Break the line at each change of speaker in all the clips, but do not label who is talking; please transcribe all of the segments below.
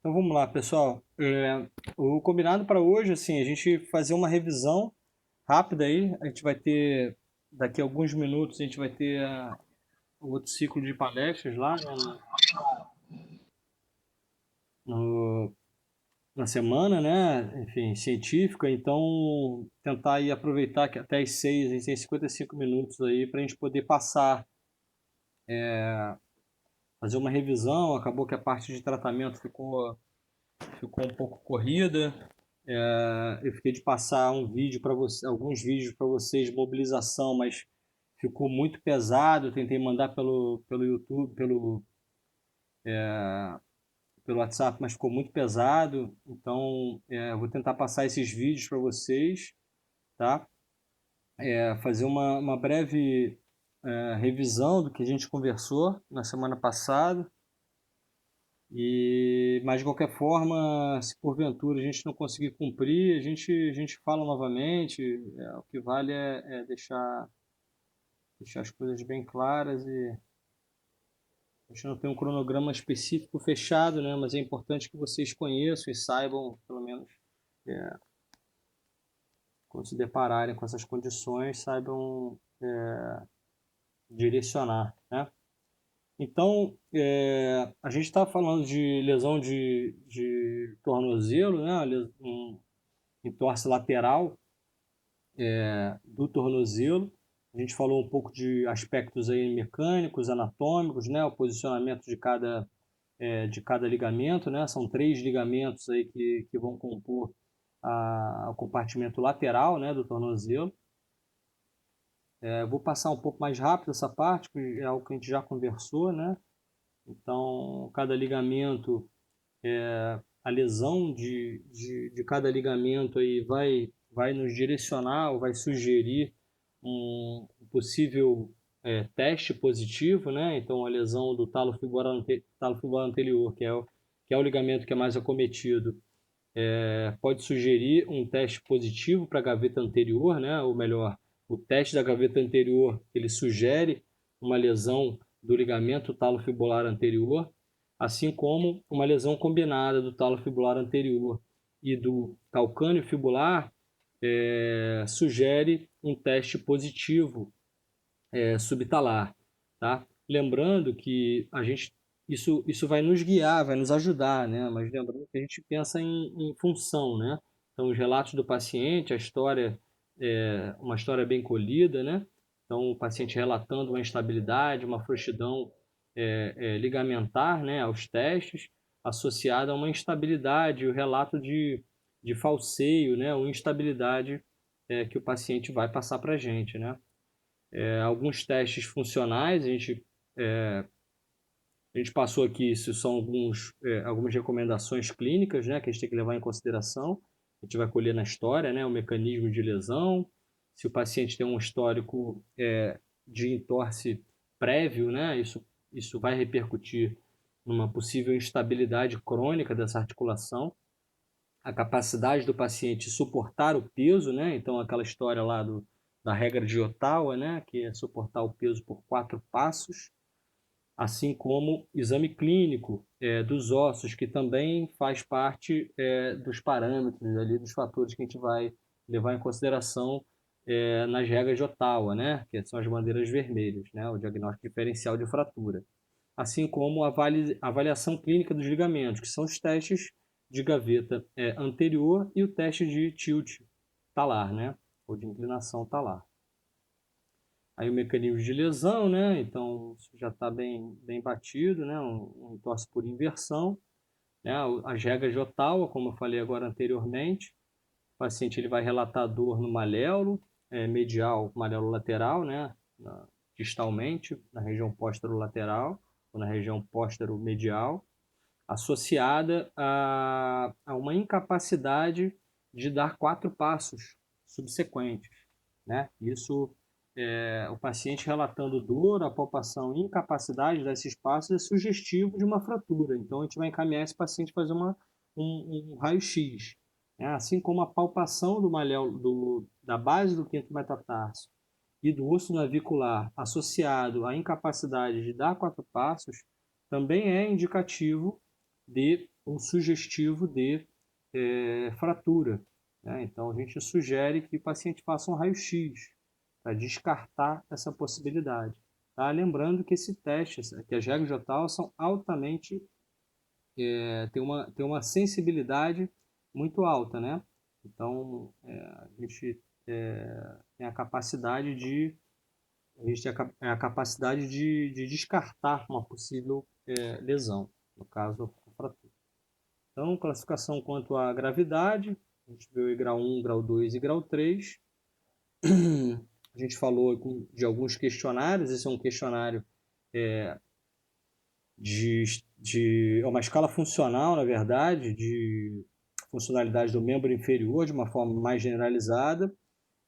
Então vamos lá, pessoal. O combinado para hoje, assim, a gente fazer uma revisão rápida aí. A gente vai ter, daqui a alguns minutos, a gente vai ter o outro ciclo de palestras lá, né, no- na semana, né? Enfim, científica. Então, tentar aí aproveitar que até as 6 a gente tem 55 minutos aí para a gente poder passar, fazer uma revisão. Acabou que a parte de tratamento ficou um pouco corrida. Eu fiquei de passar um vídeo para você, alguns vídeos para vocês de mobilização, mas ficou muito pesado. Eu tentei mandar pelo YouTube, pelo WhatsApp, mas ficou muito pesado. Então, eu vou tentar passar esses vídeos para vocês, tá? Fazer uma breve revisão do que a gente conversou na semana passada. Mas de qualquer forma, se porventura a gente não conseguir cumprir, a gente fala novamente. O que vale é deixar as coisas bem claras e a gente não tem um cronograma específico fechado, né? Mas é importante que vocês conheçam e saibam, pelo menos, é, quando se depararem com essas condições, saibam direcionar, né? Então, a gente está falando de lesão de tornozelo, né? Um entorse lateral do tornozelo. A gente falou um pouco de aspectos aí mecânicos, anatômicos, né? O posicionamento de cada ligamento, né? São 3 ligamentos aí que vão compor o compartimento lateral, né, do tornozelo. Vou passar um pouco mais rápido essa parte, porque é algo que a gente já conversou, né? Então, cada ligamento, a lesão de cada ligamento aí vai nos direcionar ou vai sugerir um possível teste positivo, né? Então, a lesão do talo fibular anterior, que é o ligamento que é mais acometido, pode sugerir um teste positivo para a gaveta anterior, né? Ou melhor, o teste da gaveta anterior ele sugere uma lesão do ligamento talo-fibular anterior, assim como uma lesão combinada do talo-fibular anterior e do calcâneo fibular sugere um teste positivo subtalar, tá? Lembrando que isso vai nos guiar, vai nos ajudar, né? Mas lembrando que a gente pensa em função, né? Então, os relatos do paciente, a história uma história bem colhida, né? Então, o paciente relatando uma instabilidade, uma frouxidão ligamentar, né? Aos testes, associada a uma instabilidade, o relato de falseio, né? Ou instabilidade que o paciente vai passar para a gente, né? Alguns testes funcionais, a gente passou aqui, isso são algumas recomendações clínicas, né, que a gente tem que levar em consideração. A gente vai colher na história, né, o mecanismo de lesão, se o paciente tem um histórico de entorse prévio, né, isso vai repercutir numa possível instabilidade crônica dessa articulação, a capacidade do paciente suportar o peso, né, então aquela história lá da regra de Ottawa, né, que é suportar o peso por 4 passos, assim como exame clínico dos ossos, que também faz parte dos parâmetros ali, dos fatores que a gente vai levar em consideração nas regras de Ottawa, né, que são as bandeiras vermelhas, né, o diagnóstico diferencial de fratura, assim como a avaliação clínica dos ligamentos, que são os testes de gaveta anterior e o teste de tilt talar, né, ou de inclinação talar. Aí o mecanismo de lesão, né? Então isso já está bem batido, né? Um entorse por inversão, né? As regras de Ottawa, como eu falei agora anteriormente, o paciente ele vai relatar dor no maléolo medial, maléolo lateral, né? Distalmente, na região póstero-lateral ou na região póstero-medial, associada a uma incapacidade de dar 4 passos subsequentes, né? Isso o paciente relatando dor, a palpação e incapacidade desses passos é sugestivo de uma fratura. Então, a gente vai encaminhar esse paciente para fazer um raio-x. Né? Assim como a palpação do maléolo, da base do quinto metatarso e do osso navicular associado à incapacidade de dar 4 passos, também é indicativo ou sugestivo de fratura, né? Então, a gente sugere que o paciente faça um raio-x para descartar essa possibilidade. Tá? Lembrando que esse teste, que as regras de Ottawa são altamente, tem uma sensibilidade muito alta, né? Então, a gente tem a capacidade de de descartar uma possível lesão, no caso, a fratura. Então, classificação quanto à gravidade, a gente viu grau 1, grau 2 e grau 3. A gente falou de alguns questionários, esse é um questionário é uma escala funcional, na verdade, de funcionalidade do membro inferior, de uma forma mais generalizada.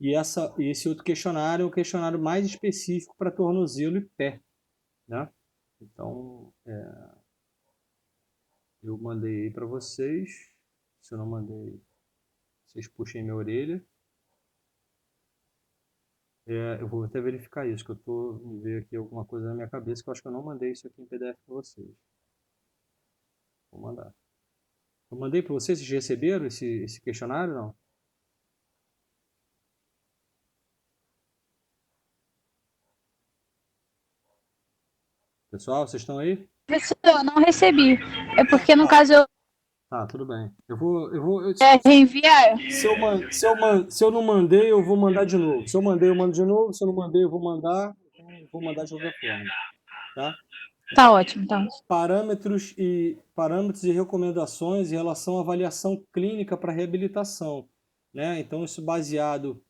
E esse outro questionário é um questionário mais específico para tornozelo e pé, né? Então, eu mandei aí para vocês. Se eu não mandei, vocês puxem minha orelha. Eu vou até verificar isso, que eu estou me ver aqui alguma coisa na minha cabeça, que eu acho que eu não mandei isso aqui em PDF para vocês. Vou mandar. Eu mandei para vocês, vocês receberam esse questionário, não? Pessoal, vocês estão aí?
Eu não recebi. É porque, no
Tá,
caso, eu
tá, tudo bem.
reenviar.
Se eu não mandei, eu vou mandar de novo. Se eu mandei, eu mando de novo. Se eu não mandei, eu vou mandar. Então, eu vou mandar de qualquer forma, tá?
Tá ótimo, tá ótimo.
Parâmetros e recomendações em relação à avaliação clínica para reabilitação, né? Então, isso baseado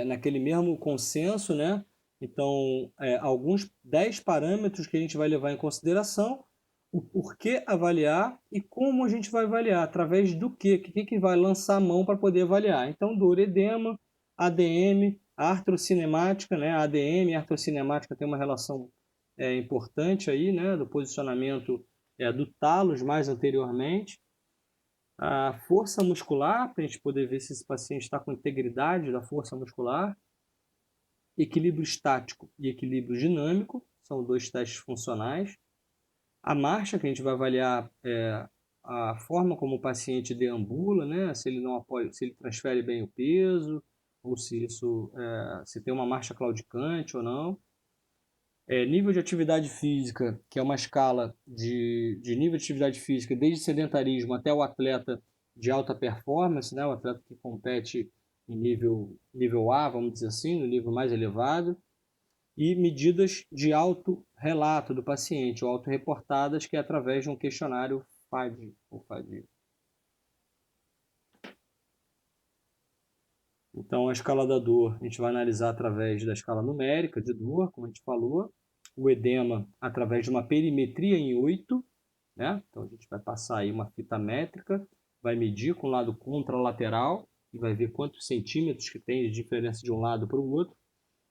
naquele mesmo consenso, né? Então, alguns 10 parâmetros que a gente vai levar em consideração, o porquê avaliar e como a gente vai avaliar, através do quê? O que vai lançar a mão para poder avaliar? Então, dor, edema, ADM, artrocinemática, né? A ADM e a artrocinemática tem uma relação importante aí, né? Do posicionamento do talos mais anteriormente. A força muscular, para a gente poder ver se esse paciente está com integridade da força muscular. Equilíbrio estático e equilíbrio dinâmico, são dois testes funcionais. A marcha, que a gente vai avaliar a forma como o paciente deambula, né? Se ele não apoia, se ele transfere bem o peso, ou se tem uma marcha claudicante ou não. Nível de atividade física, que é uma escala de nível de atividade física, desde sedentarismo até o atleta de alta performance, né? O atleta que compete em nível A, vamos dizer assim, no nível mais elevado. E medidas de autorrelato do paciente, ou autorreportadas, que é através de um questionário FAD, ou FAD. Então, a escala da dor, a gente vai analisar através da escala numérica de dor, como a gente falou. O edema, através de uma perimetria em 8, né? Então, a gente vai passar aí uma fita métrica, vai medir com o lado contralateral e vai ver quantos centímetros que tem de diferença de um lado para o outro.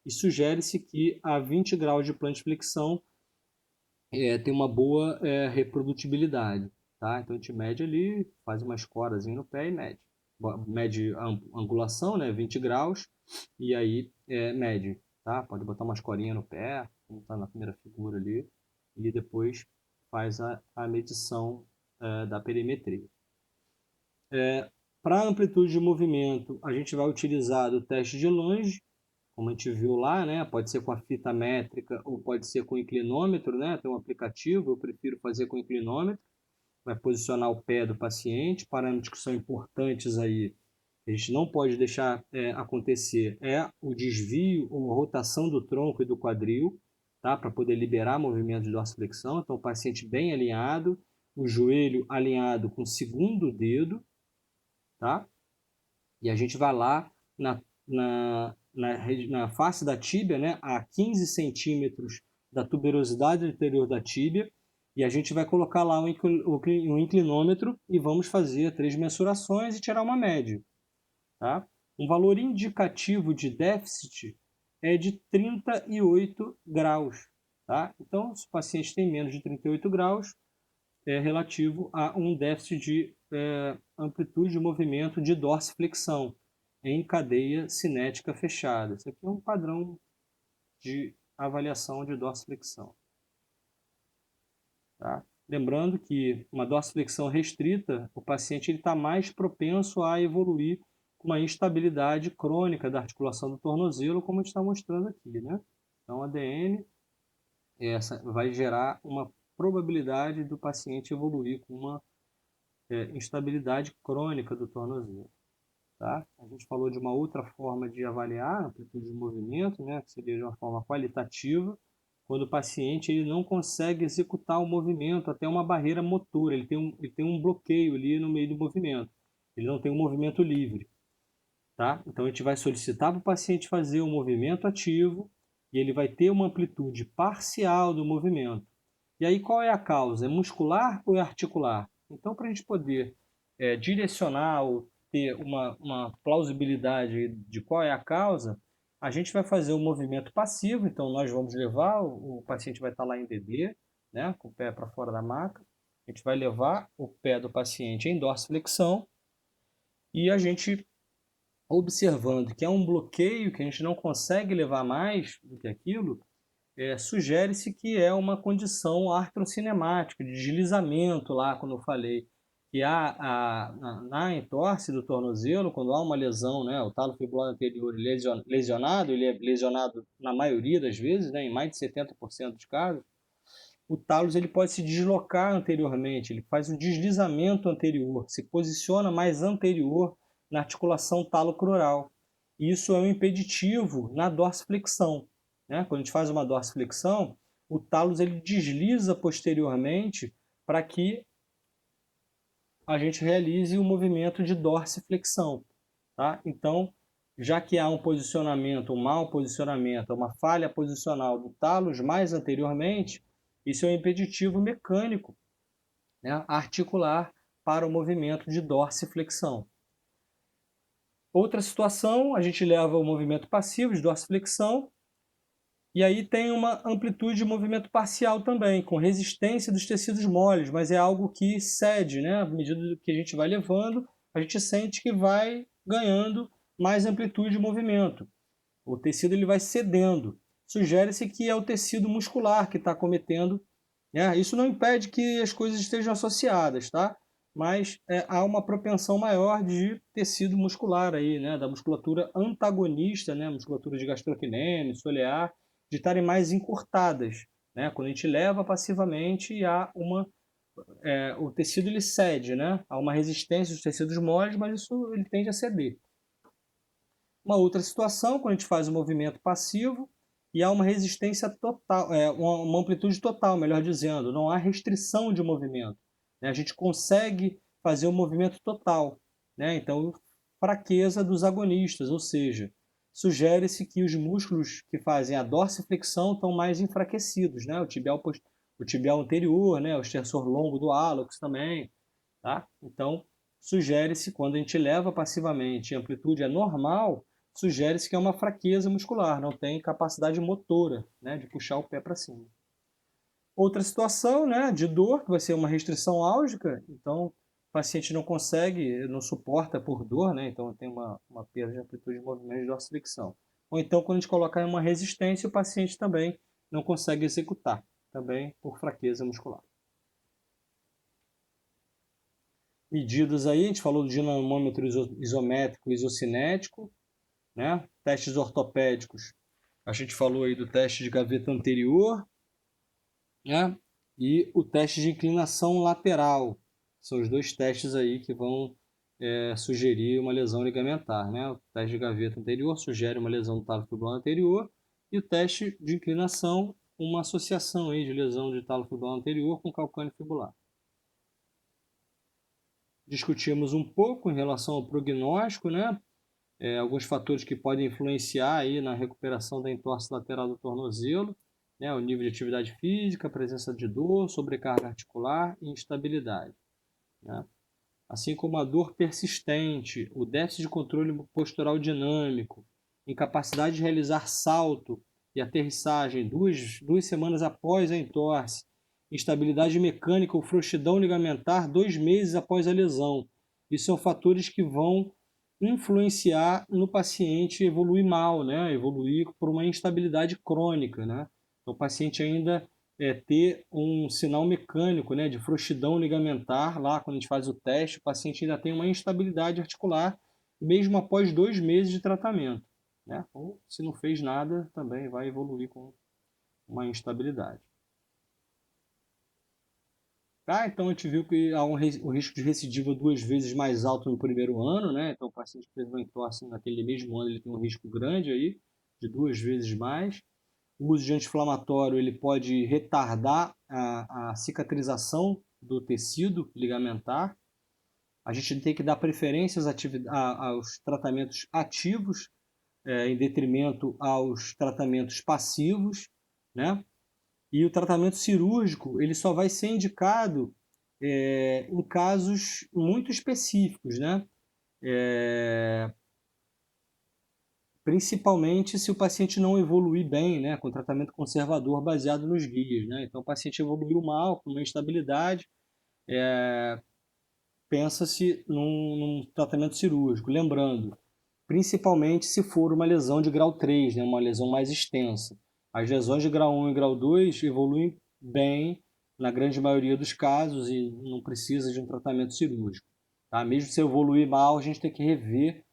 E sugere-se que a 20 graus de plantiflexão tem uma boa reprodutibilidade, tá? Então a gente mede ali, faz uma escorazinha no pé e mede. Mede a angulação, né, 20 graus, e aí mede, tá? Pode botar uma escorinha no pé, como está na primeira figura ali, e depois faz a medição da perimetria. Para amplitude de movimento, a gente vai utilizar o teste de Lange, como a gente viu lá, né? Pode ser com a fita métrica ou pode ser com o inclinômetro, né? Tem um aplicativo, eu prefiro fazer com o inclinômetro. Vai posicionar o pé do paciente, parâmetros que são importantes aí, a gente não pode deixar acontecer, o desvio ou a rotação do tronco e do quadril, tá? Para poder liberar movimentos de dorsiflexão. Então, o paciente bem alinhado, o joelho alinhado com o segundo dedo, tá? E a gente vai lá na face da tíbia, né, a 15 centímetros da tuberosidade anterior da tíbia, e a gente vai colocar lá um inclinômetro e vamos fazer 3 mensurações e tirar uma média. Tá? Um valor indicativo de déficit é de 38 graus. Tá? Então, se o paciente tem menos de 38 graus, é relativo a um déficit de amplitude de movimento de dorsiflexão em cadeia cinética fechada. Isso aqui é um padrão de avaliação de dorsiflexão. Tá? Lembrando que uma dorsiflexão restrita, o paciente está mais propenso a evoluir com uma instabilidade crônica da articulação do tornozelo, como a gente está mostrando aqui, né? Então, a ADN essa vai gerar uma probabilidade do paciente evoluir com uma instabilidade crônica do tornozelo. Tá? A gente falou de uma outra forma de avaliar a amplitude de movimento, né, que seria de uma forma qualitativa, quando o paciente ele não consegue executar o movimento até uma barreira motora, ele tem um bloqueio ali no meio do movimento, ele não tem um movimento livre. Tá? Então a gente vai solicitar para o paciente fazer um movimento ativo e ele vai ter uma amplitude parcial do movimento. E aí qual é a causa? É muscular ou é articular? Então para a gente poder direcionar ou ter uma plausibilidade de qual é a causa, a gente vai fazer o movimento passivo, então nós vamos levar, o paciente vai estar lá em DD, né, com o pé para fora da maca, a gente vai levar o pé do paciente em dorsiflexão e a gente observando que é um bloqueio, que a gente não consegue levar mais do que aquilo, sugere-se que é uma condição artrocinemática, de deslizamento lá, como eu falei, que na entorse do tornozelo, quando há uma lesão, né, o talo fibular anterior lesionado, ele é lesionado na maioria das vezes, né, em mais de 70% dos casos, o talos ele pode se deslocar anteriormente, ele faz um deslizamento anterior, se posiciona mais anterior na articulação talocrural. Isso é um impeditivo na dorsiflexão. Né? Quando a gente faz uma dorsiflexão, o talos ele desliza posteriormente para que a gente realize o movimento de dorsiflexão. Tá? Então, já que há um posicionamento, um mau posicionamento, uma falha posicional do talos mais anteriormente, isso é um impeditivo mecânico, né, articular para o movimento de dorsiflexão. Outra situação, a gente leva o movimento passivo de dorsiflexão e aí tem uma amplitude de movimento parcial também, com resistência dos tecidos moles, mas é algo que cede, né? À medida que a gente vai levando, a gente sente que vai ganhando mais amplitude de movimento. O tecido ele vai cedendo. Sugere-se que é o tecido muscular que está cometendo, né? Isso não impede que as coisas estejam associadas, tá? Mas há uma propensão maior de tecido muscular aí, né? Da musculatura antagonista, né? Musculatura de gastrocnêmio, solear, de estarem mais encurtadas, né? Quando a gente leva passivamente, há o tecido ele cede, né? Há uma resistência dos tecidos moles, mas isso ele tende a ceder. Uma outra situação, quando a gente faz um movimento passivo e há uma resistência total, uma amplitude total, melhor dizendo, não há restrição de movimento. Né? A gente consegue fazer o movimento total. Né? Então, fraqueza dos agonistas, ou seja, sugere-se que os músculos que fazem a dorsiflexão estão mais enfraquecidos. Né? O tibial anterior, né? O extensor longo do hálux também. Tá? Então, sugere-se, quando a gente leva passivamente e a amplitude é normal, sugere-se que é uma fraqueza muscular, não tem capacidade motora, né, de puxar o pé para cima. Outra situação, né, de dor, que vai ser uma restrição álgica, então o paciente não consegue, não suporta por dor, né, então tem uma perda de amplitude de movimento de dorsiflexão. Ou então, quando a gente colocar uma resistência, o paciente também não consegue executar, também por fraqueza muscular. Medidas aí, a gente falou do dinamômetro isométrico e isocinético, né? Testes ortopédicos, a gente falou aí do teste de gaveta anterior, né? E o teste de inclinação lateral. São os dois testes aí que vão sugerir uma lesão ligamentar, né? O teste de gaveta anterior sugere uma lesão do talo fibular anterior e o teste de inclinação, uma associação aí de lesão de talo fibular anterior com calcâneo fibular. Discutimos um pouco em relação ao prognóstico, né? Alguns fatores que podem influenciar aí na recuperação da entorse lateral do tornozelo, né? O nível de atividade física, a presença de dor, sobrecarga articular e instabilidade. Né? Assim como a dor persistente, o déficit de controle postural dinâmico, incapacidade de realizar salto e aterrissagem duas semanas após a entorse, instabilidade mecânica ou frouxidão ligamentar 2 meses após a lesão. Isso são fatores que vão influenciar no paciente evoluir mal, né? Evoluir por uma instabilidade crônica, né? Então, o paciente ainda ter um sinal mecânico, né, de frouxidão ligamentar. Lá, quando a gente faz o teste, o paciente ainda tem uma instabilidade articular, mesmo após 2 meses de tratamento, né? Ou, se não fez nada, também vai evoluir com uma instabilidade. Tá? Então, a gente viu que há o risco de recidiva 2 vezes mais alto no primeiro ano, né? Então, o paciente que fez uma entorse naquele mesmo ano, ele tem um risco grande aí, de 2 vezes mais. O uso de anti-inflamatório ele pode retardar a cicatrização do tecido ligamentar. A gente tem que dar preferência aos tratamentos ativos, em detrimento aos tratamentos passivos, né? E o tratamento cirúrgico ele só vai ser indicado em casos muito específicos, né? Principalmente se o paciente não evoluir bem, né, com tratamento conservador baseado nos guias, né? Então, o paciente evoluiu mal, com uma instabilidade, pensa-se num tratamento cirúrgico. Lembrando, principalmente se for uma lesão de grau 3, né, uma lesão mais extensa. As lesões de grau 1 e grau 2 evoluem bem na grande maioria dos casos e não precisa de um tratamento cirúrgico. Tá? Mesmo se evoluir mal, a gente tem que rever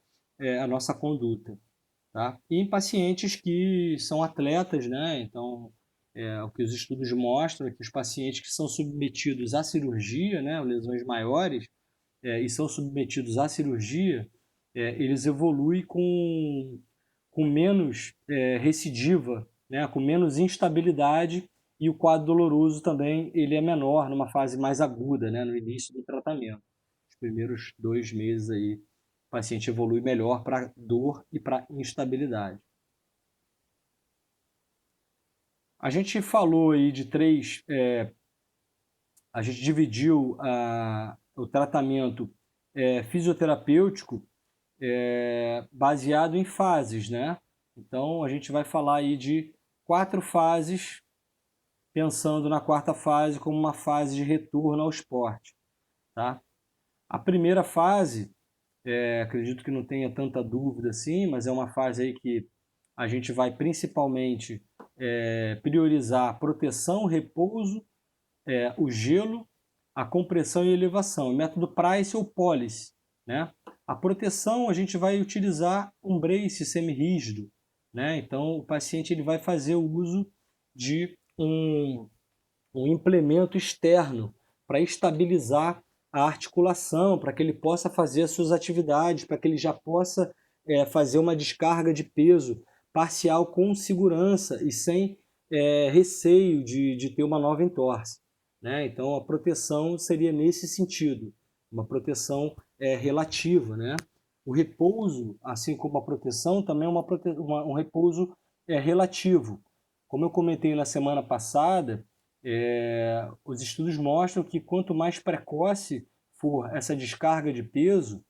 a nossa conduta. Tá? E em pacientes que são atletas, né? Então, o que os estudos mostram é que os pacientes que são submetidos à cirurgia, né, lesões maiores, e são submetidos à cirurgia, eles evoluem com menos recidiva, né, com menos instabilidade, e o quadro doloroso também ele é menor numa fase mais aguda, né, no início do tratamento. Os primeiros 2 meses aí, o paciente evolui melhor para dor e para instabilidade. A gente falou aí de três, a gente dividiu o tratamento fisioterapêutico baseado em fases, né? Então a gente vai falar aí de 4 fases, pensando na quarta fase como uma fase de retorno ao esporte, tá? A primeira fase, acredito que não tenha tanta dúvida assim, mas é uma fase aí que a gente vai principalmente priorizar proteção, repouso, o gelo, a compressão e elevação. O método Price ou Policy, né? A proteção a gente vai utilizar um brace semirrígido, né? Então o paciente ele vai fazer o uso de um implemento externo para estabilizar a articulação, para que ele possa fazer as suas atividades, para que ele já possa fazer uma descarga de peso parcial com segurança e sem receio de ter uma nova entorse, né? Então a proteção seria nesse sentido, uma proteção relativa, né? O repouso, assim como a proteção, também é um repouso relativo. Como eu comentei na semana passada, os estudos mostram que quanto mais precoce for essa descarga de peso,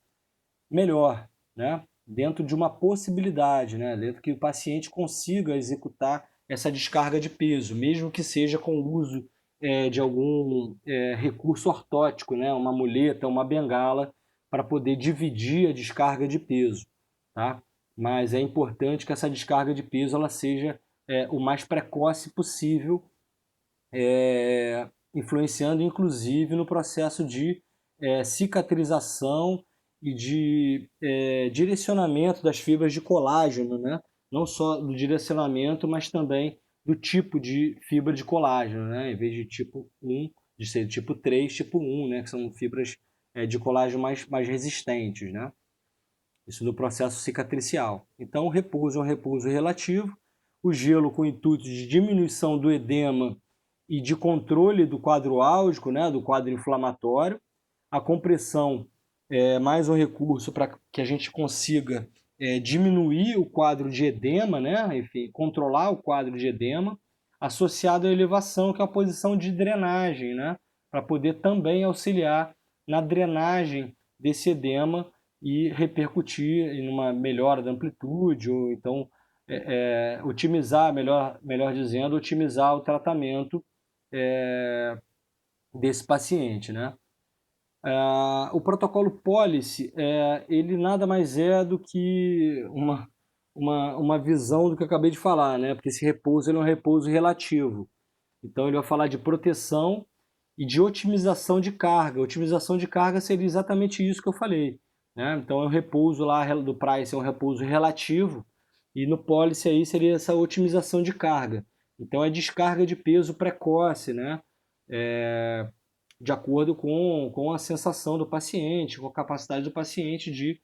melhor, né? Dentro de uma possibilidade, né? Dentro que o paciente consiga executar essa descarga de peso, mesmo que seja com o uso de algum recurso ortótico, né? Uma muleta, uma bengala, para poder dividir a descarga de peso, tá? Mas é importante que essa descarga de peso ela seja o mais precoce possível, influenciando inclusive no processo de cicatrização e de direcionamento das fibras de colágeno, né? Não só do direcionamento, mas também do tipo de fibra de colágeno, né? Em vez de tipo 1, de ser tipo 3, tipo 1, né? Que são fibras de colágeno mais resistentes, né? Isso no processo cicatricial. Então, o repouso é um repouso relativo, o gelo com o intuito de diminuição do edema e de controle do quadro álgico, né, do quadro inflamatório. A compressão é mais um recurso para que a gente consiga diminuir o quadro de edema, né, enfim, controlar o quadro de edema, associado à elevação, que é a posição de drenagem, né, para poder também auxiliar na drenagem desse edema e repercutir em uma melhora da amplitude, ou então otimizar, melhor dizendo, otimizar o tratamento desse paciente, né? O protocolo Policy, ele nada mais é do que uma visão do que eu acabei de falar, né? Porque esse repouso ele é um repouso relativo. Então ele vai falar de proteção e de otimização de carga. Otimização de carga seria exatamente isso que eu falei, né? Então é o repouso lá do price, é um repouso relativo, e no policy aí seria essa otimização de carga. Então é descarga de peso precoce, né? De acordo com a sensação do paciente, com a capacidade do paciente de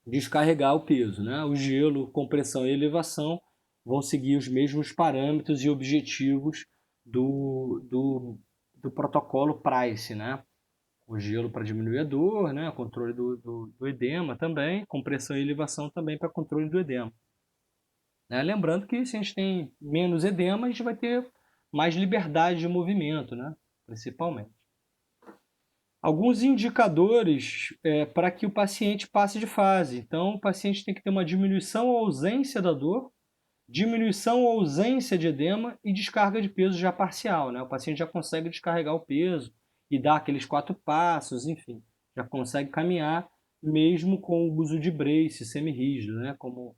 descarregar o peso, né? O gelo, compressão e elevação vão seguir os mesmos parâmetros e objetivos do protocolo PRICE, né? O gelo para diminuir a dor, né? Controle do edema também, compressão e elevação também para controle do edema. Né? Lembrando que se a gente tem menos edema, a gente vai ter mais liberdade de movimento, né? Principalmente. Alguns indicadores para que o paciente passe de fase. Então, o paciente tem que ter uma diminuição ou ausência da dor, diminuição ou ausência de edema e descarga de peso já parcial, né? O paciente já consegue descarregar o peso e dar aqueles 4 passos, enfim, já consegue caminhar mesmo com o uso de brace semi-rígido, né? Como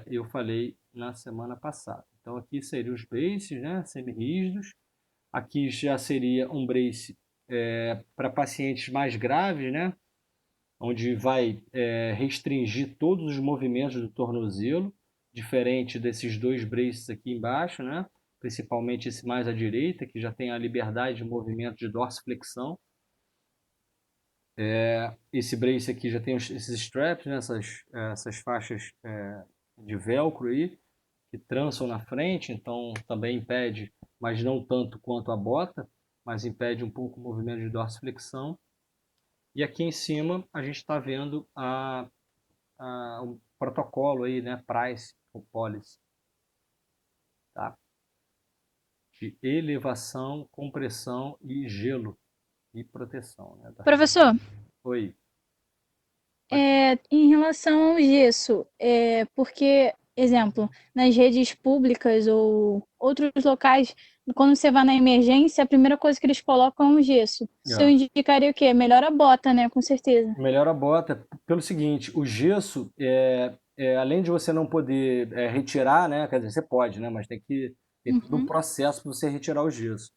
eu falei na semana passada. Então aqui seriam os braces, né? Semi-rígidos. Aqui já seria um brace para pacientes mais graves, né? Onde vai restringir todos os movimentos do tornozelo, diferente desses dois braces aqui embaixo, né? Principalmente esse mais à direita, que já tem a liberdade de movimento de dorsiflexão. Esse brace aqui já tem esses straps, né? Essas faixas de velcro aí, que trançam na frente, então também impede, mas não tanto quanto a bota, mas impede um pouco o movimento de dorsiflexão. E aqui em cima a gente está vendo o protocolo aí, né, PRICE, ou policy, tá? De elevação, compressão e gelo e proteção, né?
Professor,
Oi.
em relação ao gesso, porque, exemplo, nas redes públicas ou outros locais, quando você vai na emergência, a primeira coisa que eles colocam é um gesso. Isso eu indicaria o quê? Melhor a bota, né? Com certeza.
Melhor a bota pelo seguinte, o gesso, além de você não poder retirar, né? Quer dizer, você pode, né? Mas tem que ter todo um processo para você retirar o gesso.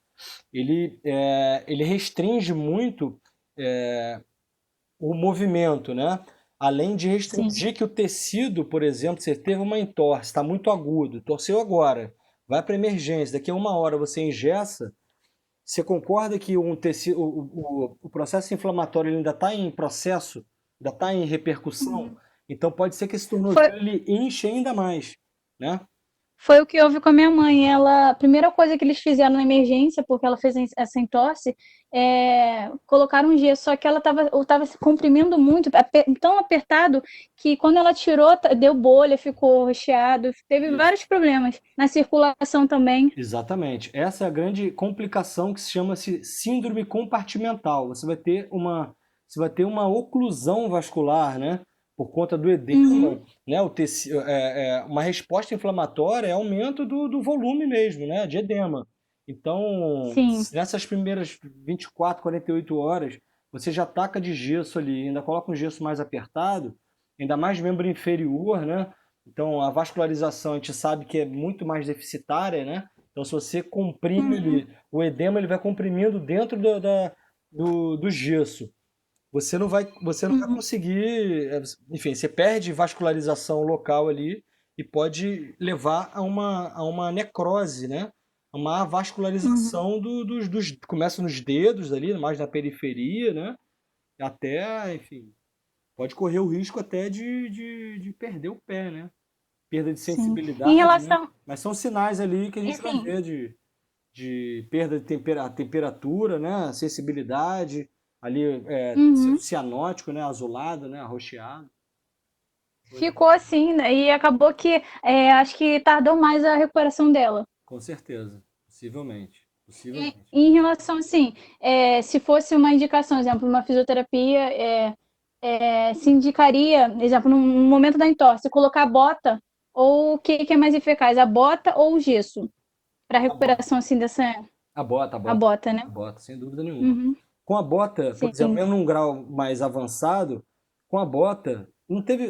Ele restringe muito o movimento, né? Além de restringir que o tecido, por exemplo, você teve uma entorse, está muito agudo, torceu agora, vai para emergência, daqui a 1 hora você engessa, você concorda que o processo inflamatório ainda está em processo, ainda está em repercussão? Então pode ser que esse tornozelo ele enche ainda mais, né?
Foi o que houve com a minha mãe. A primeira coisa que eles fizeram na emergência, porque ela fez essa entorse, colocaram um gesso, só que ela estava se comprimindo muito, tão apertado, que quando ela tirou, deu bolha, ficou recheado, teve vários problemas na circulação também.
Exatamente. Essa é a grande complicação que se chama-se síndrome compartimental. Você vai ter uma oclusão vascular, né? Por conta do edema, né? Uma resposta inflamatória é aumento do volume mesmo, né? De edema. Então,
Sim.
nessas primeiras 24, 48 horas, você já taca de gesso ali, ainda coloca um gesso mais apertado, ainda mais membro inferior, né? Então, a vascularização a gente sabe que é muito mais deficitária, né? Então, se você comprime o edema, ele vai comprimindo dentro do gesso. Você não vai conseguir, enfim, você perde vascularização local ali e pode levar a uma necrose, né? Uma vascularização começa nos dedos ali, mais na periferia, né? Até, enfim, pode correr o risco até de perder o pé, né? Perda de sensibilidade,
em relação...
né? Mas são sinais ali que a gente vai ver de perda de temperatura, né? Sensibilidade, ali cianótico, né? Azulado, né? Arroxeado.
Ficou assim, né? E acabou que acho que tardou mais a recuperação dela.
Com certeza, possivelmente.
Em relação, assim, se fosse uma indicação, exemplo, uma fisioterapia, se indicaria, exemplo, no momento da entorse, colocar a bota, ou o que é mais eficaz, a bota ou o gesso? Para recuperação, assim, dessa...
A bota,
A bota, né?
a bota, sem dúvida nenhuma. Com a bota, por
Sim.
exemplo, mesmo num grau mais avançado, com a bota,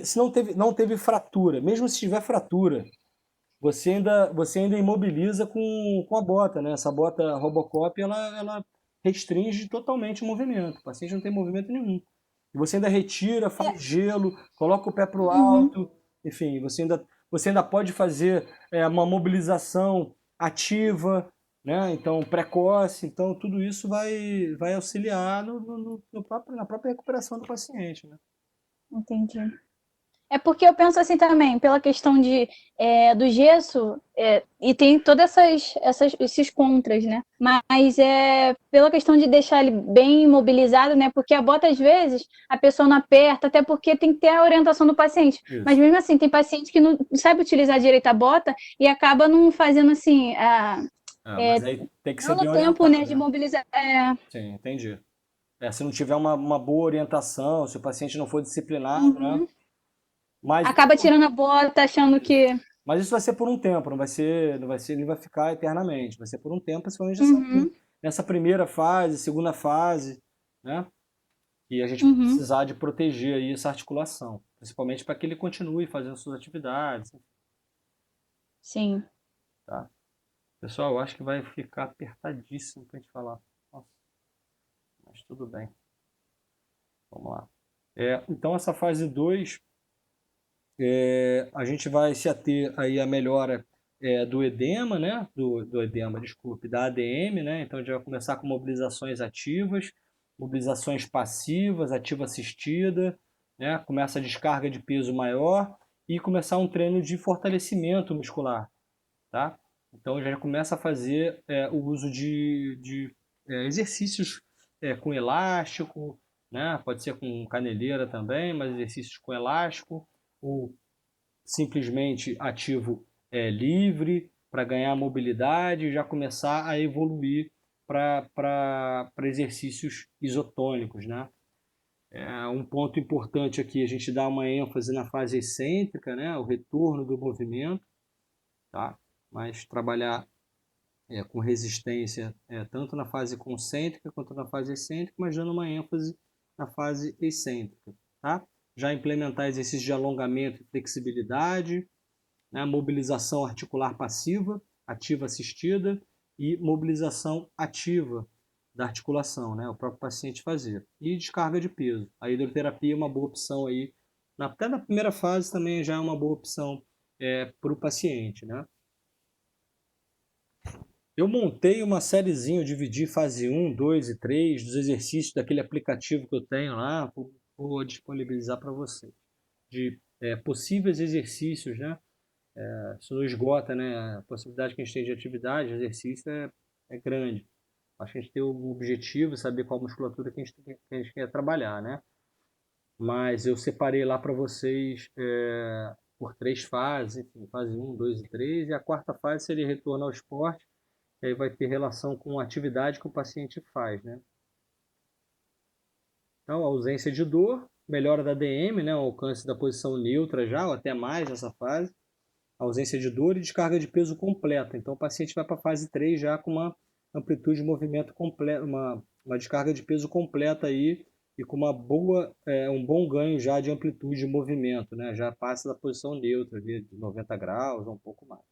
se não teve fratura, mesmo se tiver fratura, você ainda imobiliza com a bota, né? Essa bota Robocop, ela restringe totalmente o movimento. O paciente não tem movimento nenhum. E você ainda retira, faz gelo, coloca o pé para o
Uhum.
alto, enfim, você ainda pode fazer uma mobilização ativa, né? Então, precoce. Então, tudo isso vai auxiliar na própria recuperação do paciente, né?
Entendi. É porque eu penso assim também, pela questão do gesso, e tem todas esses contras, né? Mas pela questão de deixar ele bem imobilizado, né? Porque a bota, às vezes, a pessoa não aperta, até porque tem que ter a orientação do paciente. Mas
Isso.
mesmo assim, tem paciente que não sabe utilizar direito a bota e acaba não fazendo assim,
Mas aí tem que ser
dando
bem
tempo, né,
orientado,
de
né?
mobilizar.
Sim, entendi. Se não tiver uma boa orientação, se o paciente não for disciplinado, né?
Uhum.
Mas,
Acaba tirando a bota, achando
isso.
que.
Mas isso vai ser por um tempo, não vai ser, ele vai ficar eternamente. Vai ser por um tempo, principalmente
Uhum,
nessa primeira fase, segunda fase, né? E a gente vai
uhum,
precisar de proteger aí essa articulação, principalmente para que ele continue fazendo suas atividades,
sim.
tá? Pessoal, eu acho que vai ficar apertadíssimo para a gente falar. Nossa, mas tudo bem. Vamos lá. Então, essa fase 2 a gente vai se ater aí à melhora do edema, né? Do edema, desculpe, da ADM, né? Então a gente vai começar com mobilizações ativas, mobilizações passivas, ativa assistida, né? Começa a descarga de peso maior e começar um treino de fortalecimento muscular, tá? Então já começa a fazer o uso de exercícios com elástico, né? Pode ser com caneleira também, mas exercícios com elástico, ou simplesmente ativo livre para ganhar mobilidade e já começar a evoluir para exercícios isotônicos, né? Um ponto importante aqui, a gente dá uma ênfase na fase excêntrica, né? O retorno do movimento, tá? Mas trabalhar com resistência tanto na fase concêntrica quanto na fase excêntrica, mas dando uma ênfase na fase excêntrica, tá? Já implementar exercícios de alongamento e flexibilidade, né? Mobilização articular passiva, ativa assistida e mobilização ativa da articulação, né? O próprio paciente fazer. E descarga de peso. A hidroterapia é uma boa opção aí. Até na primeira fase também já é uma boa opção para o paciente, né? Eu montei uma sériezinha, eu dividi fase um, 2 e 3 dos exercícios daquele aplicativo que eu tenho lá, vou disponibilizar para você. De possíveis exercícios, né? Isso não esgota, né? A possibilidade que a gente tem de atividade, de exercício é grande. Acho que a gente tem o objetivo, saber qual musculatura que a gente quer trabalhar, né? Mas eu separei lá para vocês por 3 fases, enfim, fase um, 2 e 3, e a quarta fase seria retorno ao esporte, que aí vai ter relação com a atividade que o paciente faz, né? Então, ausência de dor, melhora da DM, né? O alcance da posição neutra já, ou até mais nessa fase. Ausência de dor e descarga de peso completa. Então, o paciente vai para a fase 3 já com uma amplitude de movimento completa, uma descarga de peso completa aí e com um bom ganho já de amplitude de movimento, né? Já passa da posição neutra ali, de 90 graus ou um pouco mais,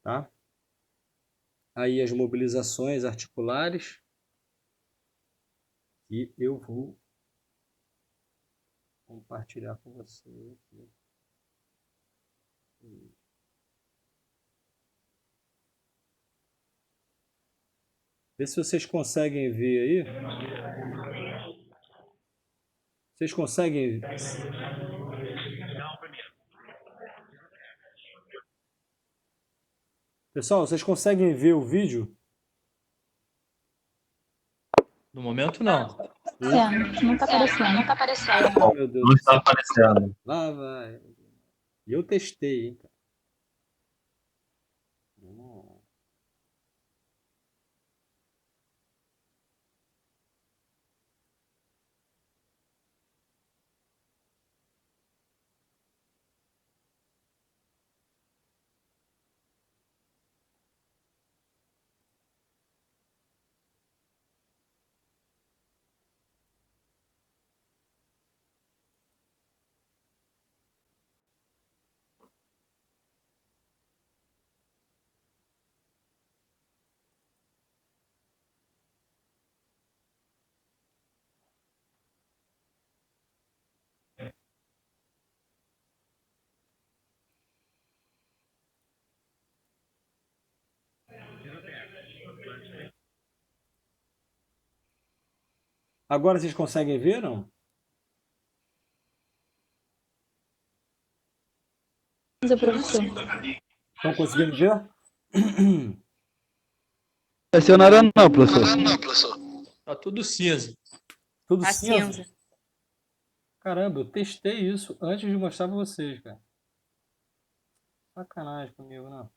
tá? Aí as mobilizações articulares e eu vou compartilhar com você aqui. Vê se vocês conseguem ver aí. Vocês conseguem? Pessoal, vocês conseguem ver o vídeo?
No momento, não.
Não tá aparecendo.
Ah, meu Deus
Não
do
está
céu.
aparecendo.
Lá vai. E eu testei, hein, cara. Agora vocês conseguem ver, não?
Professor.
Estão conseguindo ver?
Apareceu nada não, professor.
Tá tudo cinza.
Tudo
Tá
cinza?
cinza.
Caramba, eu testei isso antes de mostrar pra vocês, cara. Sacanagem comigo, não.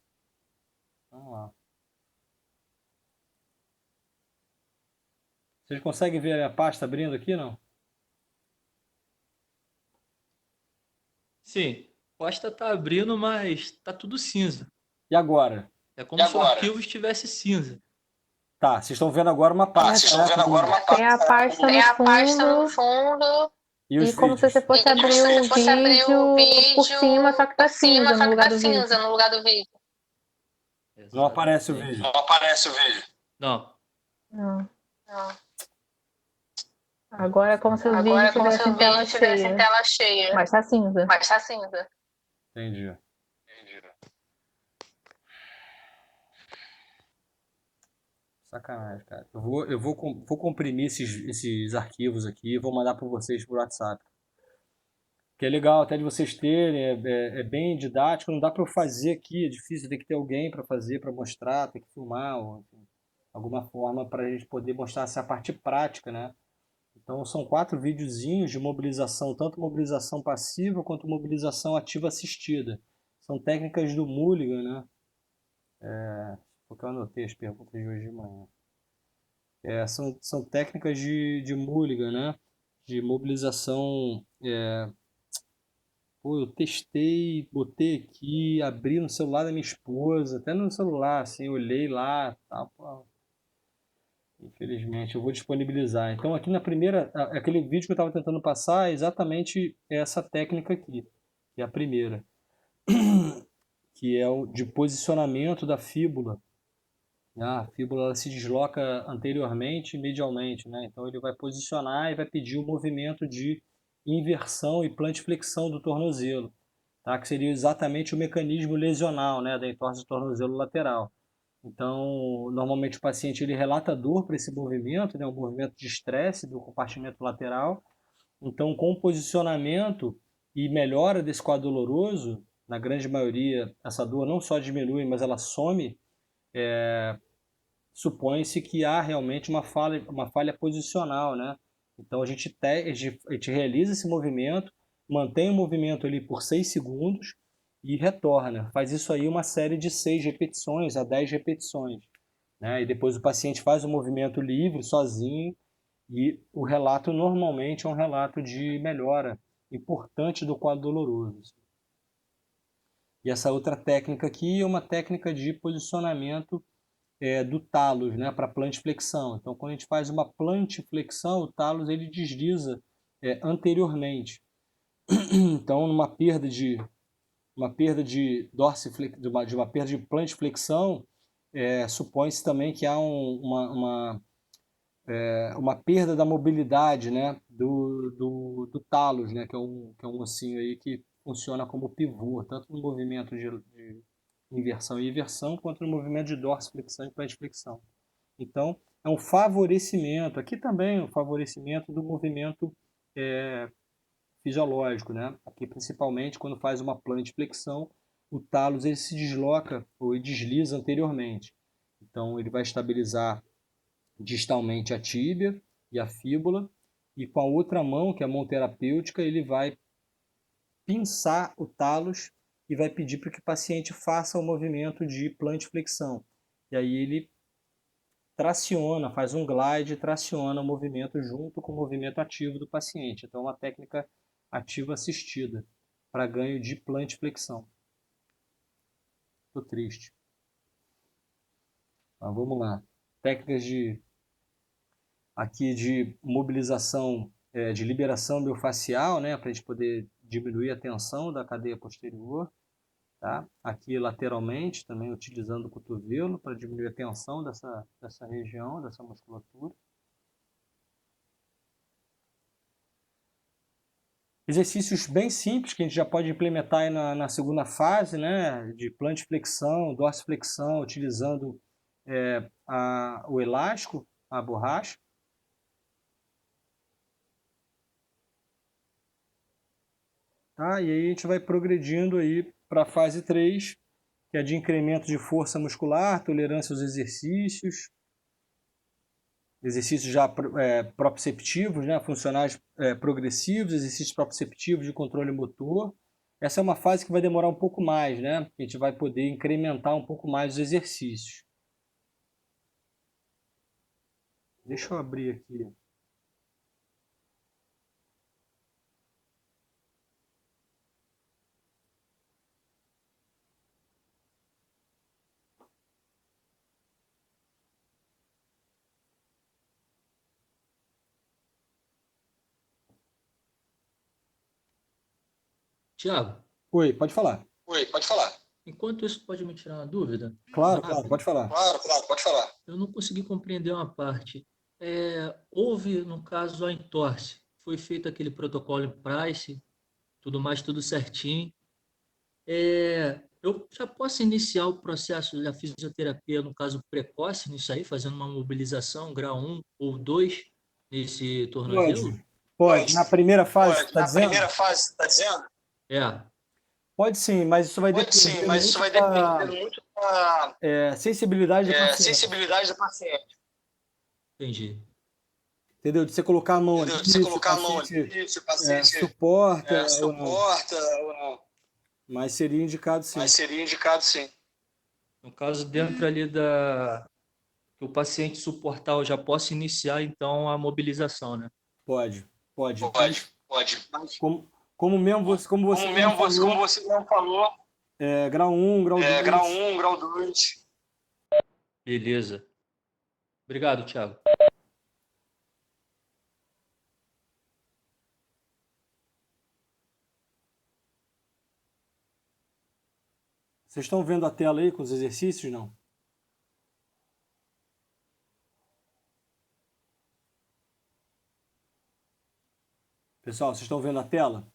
Vamos lá. Vocês conseguem ver a pasta abrindo aqui, não?
Sim, a pasta tá abrindo, mas tá tudo cinza.
E agora?
É como se o arquivo estivesse cinza.
Tá, vocês estão vendo agora uma pasta, né?
Tem a pasta no fundo
E os
e como se
vídeos.
você fosse abrir o vídeo por cima, só que tá cinza no lugar do vídeo.
Não aparece o
Exatamente.
vídeo.
Não.
Não. Agora é como se o vídeo estivesse em tela cheia, mas tá cinza.
Entendi. Sacanagem, cara. Vou comprimir esses arquivos aqui e vou mandar para vocês por WhatsApp. Que é legal até de vocês terem, é bem didático, não dá para eu fazer aqui, é difícil, tem que ter alguém para fazer, para mostrar, tem que filmar, ou, enfim, alguma forma para a gente poder mostrar essa parte prática, né? Então são 4 videozinhos de mobilização, tanto mobilização passiva quanto mobilização ativa assistida. São técnicas do Mulligan, né? Porque eu anotei as perguntas de hoje de manhã. São técnicas de Mulligan, né? De mobilização. Pô, eu testei, botei aqui, abri no celular da minha esposa, até no celular, assim, olhei lá, tá, pô, infelizmente, eu vou disponibilizar. Então, aqui na primeira, aquele vídeo que eu estava tentando passar é exatamente essa técnica aqui, que é a primeira, que é o de posicionamento da fíbula. A fíbula ela se desloca anteriormente e medialmente, né? Então ele vai posicionar e vai pedir o movimento de inversão e plantiflexão do tornozelo, tá? Que seria exatamente o mecanismo lesional, né, da entorse do tornozelo lateral. Então, normalmente o paciente ele relata dor para esse movimento, né, um movimento de estresse do compartimento lateral. Então, com o posicionamento e melhora desse quadro doloroso, na grande maioria, essa dor não só diminui, mas ela some. Supõe-se que há realmente uma falha posicional, né? Então a gente realiza esse movimento, mantém o movimento ali por 6 segundos e retorna. Faz isso aí uma série de 6 repetições a 10 repetições, né? E depois o paciente faz o movimento livre, sozinho, e o relato normalmente é um relato de melhora importante do quadro doloroso. E essa outra técnica aqui é uma técnica de posicionamento do talos, né, para plantiflexão. Então, quando a gente faz uma plantiflexão, o talos ele desliza anteriormente. Então, uma perda de uma perda de plantiflexão, supõe-se também que há uma perda da mobilidade, né, do talos, né, que é um ossinho aí que funciona como pivô, tanto no movimento de inversão e inversão, quanto no movimento de dorsiflexão e plantiflexão. Então, é um favorecimento, aqui também um favorecimento do movimento fisiológico, né? Aqui principalmente quando faz uma plantiflexão, o talos ele se desloca ou desliza anteriormente. Então, ele vai estabilizar distalmente a tíbia e a fíbula, e com a outra mão, que é a mão terapêutica, ele vai pinçar o talos e vai pedir para que o paciente faça o movimento de plantiflexão. E aí ele traciona, faz um glide, traciona o movimento junto com o movimento ativo do paciente. Então, é uma técnica ativa assistida para ganho de plantiflexão. Estou triste. Mas vamos lá. Técnicas aqui de mobilização, de liberação miofascial, né, para a gente poder diminuir a tensão da cadeia posterior. Tá? Aqui lateralmente, também utilizando o cotovelo para diminuir a tensão dessa região, dessa musculatura. Exercícios bem simples que a gente já pode implementar aí na segunda fase, né, de plantiflexão, dorsiflexão, utilizando o elástico, a borracha. tá? E aí a gente vai progredindo aí para a fase 3, que é de incremento de força muscular, tolerância aos exercícios já proprioceptivos, né? Funcionais progressivos, exercícios proprioceptivos de controle motor. Essa é uma fase que vai demorar um pouco mais, né? A gente vai poder incrementar um pouco mais os exercícios. Deixa eu abrir aqui.
Tiago,
Oi, pode falar.
enquanto isso pode me tirar uma dúvida?
Claro,
Rápido.
pode falar.
Eu não consegui compreender uma parte. Houve, no caso, a entorse. Foi feito aquele protocolo em Price, tudo mais, tudo certinho. Eu já posso iniciar o processo da fisioterapia, no caso precoce, nisso aí, fazendo uma mobilização, grau 1 ou 2, nesse tornozelo?
Pode. Na primeira fase, está dizendo?
É,
Pode sim, mas isso vai depender muito da sensibilidade do paciente.
entendi.
Entendeu? De você colocar a mão ali, se o paciente suporta ou não. Mas seria indicado sim.
No caso, dentro ali que o paciente suportar, eu já posso iniciar, então, a mobilização, né?
Pode. Mas como você mesmo falou, grau 1, grau 2.
Beleza. Obrigado, Thiago.
Vocês estão vendo a tela aí com os exercícios, não? Pessoal, vocês estão vendo a tela?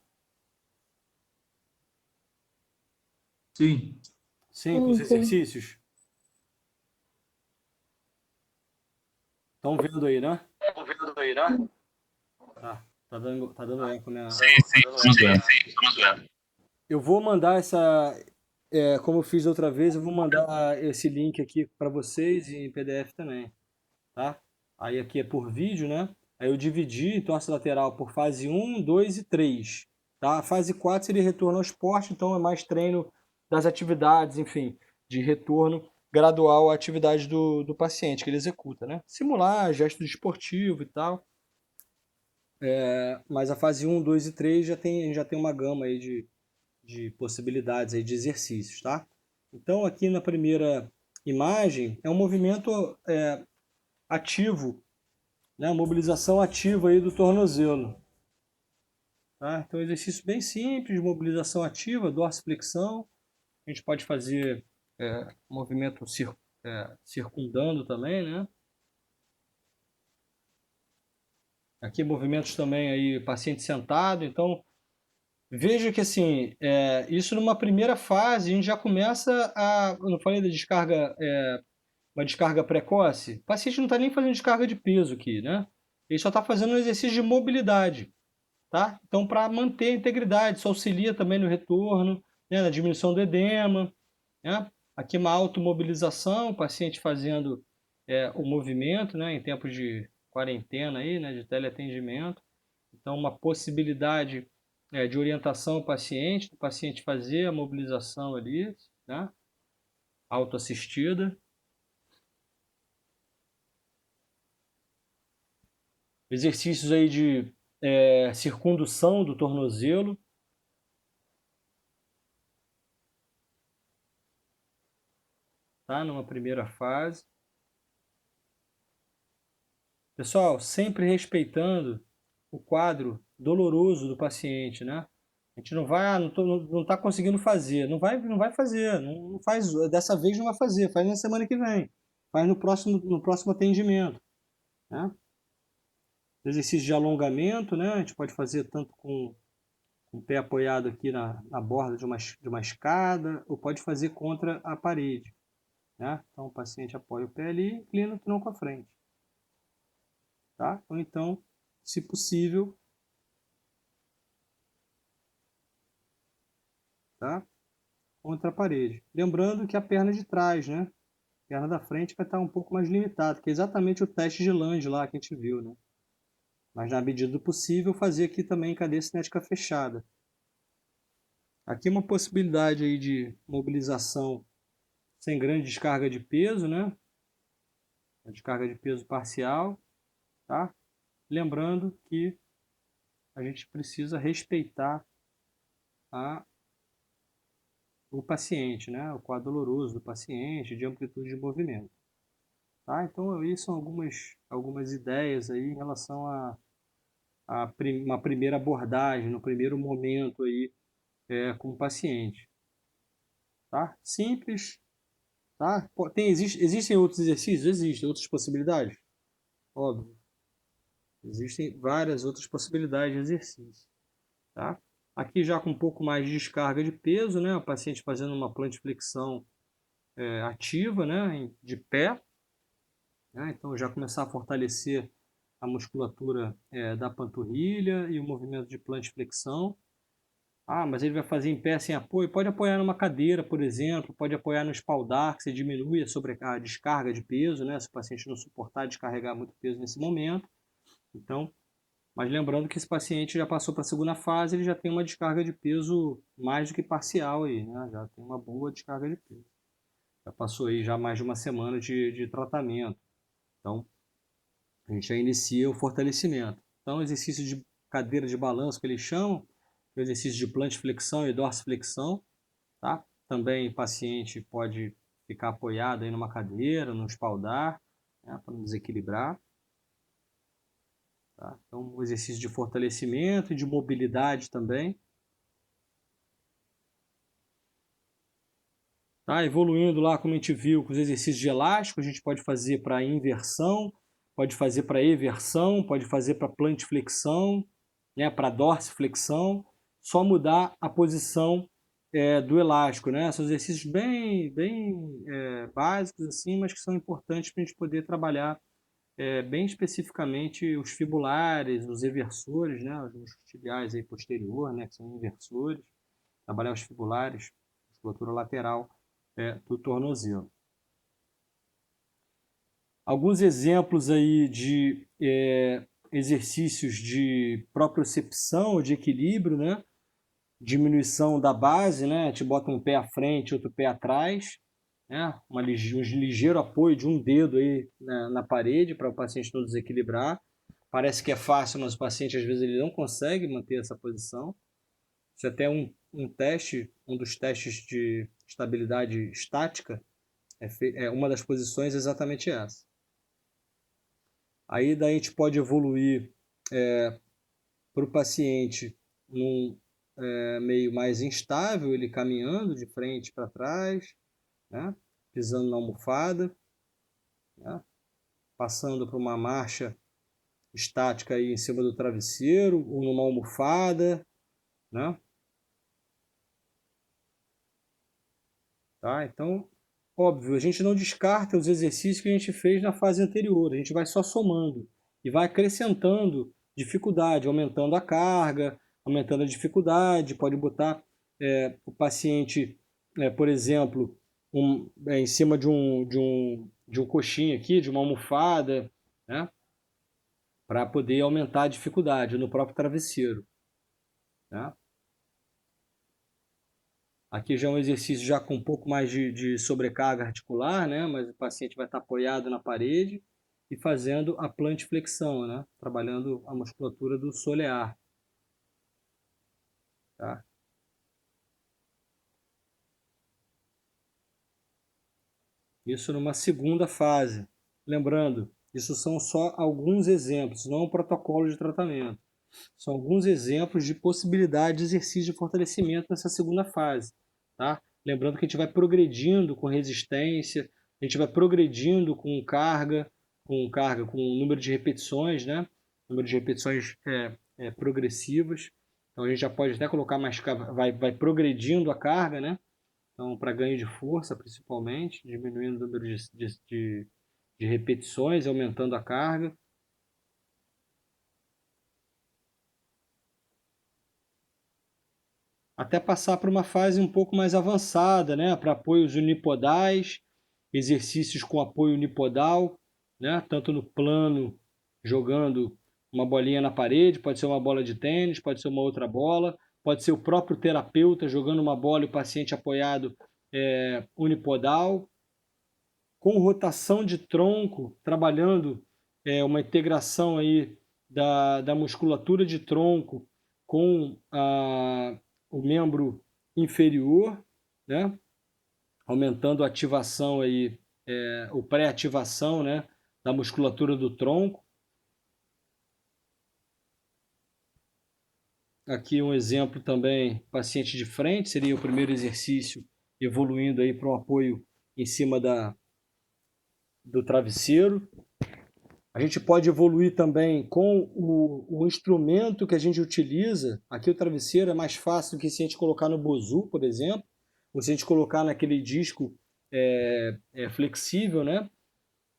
Sim.
Sim, com os
Sim.
exercícios? Estão vendo aí, né? Tá dando eco, né?
Estamos vendo.
Eu vou mandar como eu fiz outra vez, eu vou mandar esse link aqui para vocês em PDF também, tá? Aí aqui é por vídeo, né? Aí eu dividi torce lateral por fase 1, 2 e 3, tá? A fase 4 seria retorno ao esporte, então é mais treino das atividades, enfim, de retorno gradual à atividade do paciente que ele executa, né? Simular gesto esportivo e tal. Mas a fase 1, 2 e 3 a gente já tem uma gama aí de possibilidades aí de exercícios, tá? Então aqui na primeira imagem é um movimento ativo, né? Mobilização ativa aí do tornozelo, tá? Então exercício bem simples de mobilização ativa, dorsiflexão. A gente pode fazer movimento circundando também, né? Aqui movimentos também aí paciente sentado, então veja que assim, isso numa primeira fase a gente já começa eu não falei da descarga, uma descarga precoce? O paciente não está nem fazendo descarga de peso aqui, né? Ele só está fazendo um exercício de mobilidade, tá? Então, para manter a integridade, isso auxilia também no retorno, né, na diminuição do edema, né? Aqui uma automobilização, o paciente fazendo o movimento, né, em tempos de quarentena aí, né, de teleatendimento. Então, uma possibilidade de orientação ao paciente, do paciente fazer a mobilização ali, né, autoassistida. Exercícios aí de circundução do tornozelo. Tá? Numa primeira fase. Pessoal, sempre respeitando o quadro doloroso do paciente, né? A gente não vai, não tá conseguindo fazer, não vai fazer, não faz, dessa vez não vai fazer, faz na semana que vem, faz no próximo atendimento, né? Exercício de alongamento, né? A gente pode fazer tanto com o pé apoiado aqui na borda de uma escada, ou pode fazer contra a parede, né? Então o paciente apoia o pé ali e inclina o tronco à frente, tá? Ou então, se possível, tá? Contra a parede. Lembrando que a perna de trás, né? A perna da frente vai estar um pouco mais limitada, que é exatamente o teste de Lange lá que a gente viu, né? Mas na medida do possível, fazer aqui também cadeia cinética fechada. Aqui uma possibilidade aí de mobilização sem grande descarga de peso, né? A descarga de peso parcial, tá? Lembrando que a gente precisa respeitar o paciente, né? O quadro doloroso do paciente, de amplitude de movimento. Tá? Então, aí são algumas ideias aí em relação uma primeira abordagem, no primeiro momento aí, com o paciente. Tá? Simples. Tá? Existem outros exercícios? Existem outras possibilidades? Óbvio. Existem várias outras possibilidades de exercício. Tá? Aqui já com um pouco mais de descarga de peso, né? O paciente fazendo uma plantiflexão ativa, né? De pé. Né? Então já começar a fortalecer a musculatura da panturrilha e o movimento de plantiflexão. Mas ele vai fazer em pé sem apoio? Pode apoiar numa cadeira, por exemplo, pode apoiar no espaldar, que você diminui a descarga de peso, né? Se o paciente não suportar descarregar muito peso nesse momento. Então, mas lembrando que esse paciente já passou para a segunda fase, ele já tem uma descarga de peso mais do que parcial aí, né? Já tem uma boa descarga de peso. Já passou aí já mais de uma semana de tratamento. Então, a gente já inicia o fortalecimento. Então, exercício de cadeira de balanço que eles chamam, exercício de plantiflexão e dorsiflexão, tá? Também o paciente pode ficar apoiado aí numa cadeira, no espaldar, né, para não desequilibrar. Tá? Então, o exercício de fortalecimento e de mobilidade também. Tá? Evoluindo lá, como a gente viu, com os exercícios de elástico, a gente pode fazer para inversão, pode fazer para eversão, pode fazer para plantiflexão, né, para dorsiflexão, só mudar a posição do elástico, né? São exercícios bem básicos, assim, mas que são importantes para a gente poder trabalhar bem especificamente os fibulares, os eversores, né? Os músculos aí posterior, né? Que são inversores, trabalhar os fibulares, musculatura lateral do tornozelo. Alguns exemplos aí de exercícios de propriocepção, de equilíbrio, né? Diminuição da base, né? A gente bota um pé à frente, outro pé atrás, né? Um ligeiro apoio de um dedo aí na parede para o paciente não desequilibrar. Parece que é fácil, mas o paciente às vezes ele não consegue manter essa posição. Isso é até um teste, um dos testes de estabilidade estática, uma das posições é exatamente essa. Aí daí a gente pode evoluir para o paciente num meio mais instável, ele caminhando de frente para trás, né? Pisando na almofada, né? Passando por uma marcha estática aí em cima do travesseiro ou numa almofada, né? Tá? Então, óbvio, a gente não descarta os exercícios que a gente fez na fase anterior, a gente vai só somando e vai acrescentando dificuldade, aumentando a carga, aumentando a dificuldade, pode botar o paciente, por exemplo, em cima de um coxinho aqui, de uma almofada, né? Para poder aumentar a dificuldade no próprio travesseiro. Né? Aqui já é um exercício já com um pouco mais de sobrecarga articular, né? Mas o paciente vai estar apoiado na parede e fazendo a plantiflexão, né? Trabalhando a musculatura do solear. Tá? Isso numa segunda fase. Lembrando, isso são só alguns exemplos, não um protocolo de tratamento. São alguns exemplos de possibilidade de exercício de fortalecimento nessa segunda fase. Tá? Lembrando que a gente vai progredindo com resistência, a gente vai progredindo com carga, com número de repetições, né? Número de repetições progressivas. Então a gente já pode até colocar mais, vai progredindo a carga, né? Então, para ganho de força, principalmente, diminuindo o número de repetições, aumentando a carga. até passar para uma fase um pouco mais avançada, né? Para apoios unipodais, exercícios com apoio unipodal, né? Tanto no plano, jogando uma bolinha na parede, pode ser uma bola de tênis, pode ser uma outra bola, pode ser o próprio terapeuta jogando uma bola e o paciente apoiado unipodal, com rotação de tronco, trabalhando uma integração aí da musculatura de tronco com o membro inferior, né? Aumentando a ativação aí, ou pré-ativação, né, da musculatura do tronco. Aqui um exemplo também, paciente de frente, seria o primeiro exercício, evoluindo aí para um apoio em cima do travesseiro. A gente pode evoluir também com o instrumento que a gente utiliza. Aqui o travesseiro é mais fácil do que se a gente colocar no Bosu, por exemplo, ou se a gente colocar naquele disco flexível, né?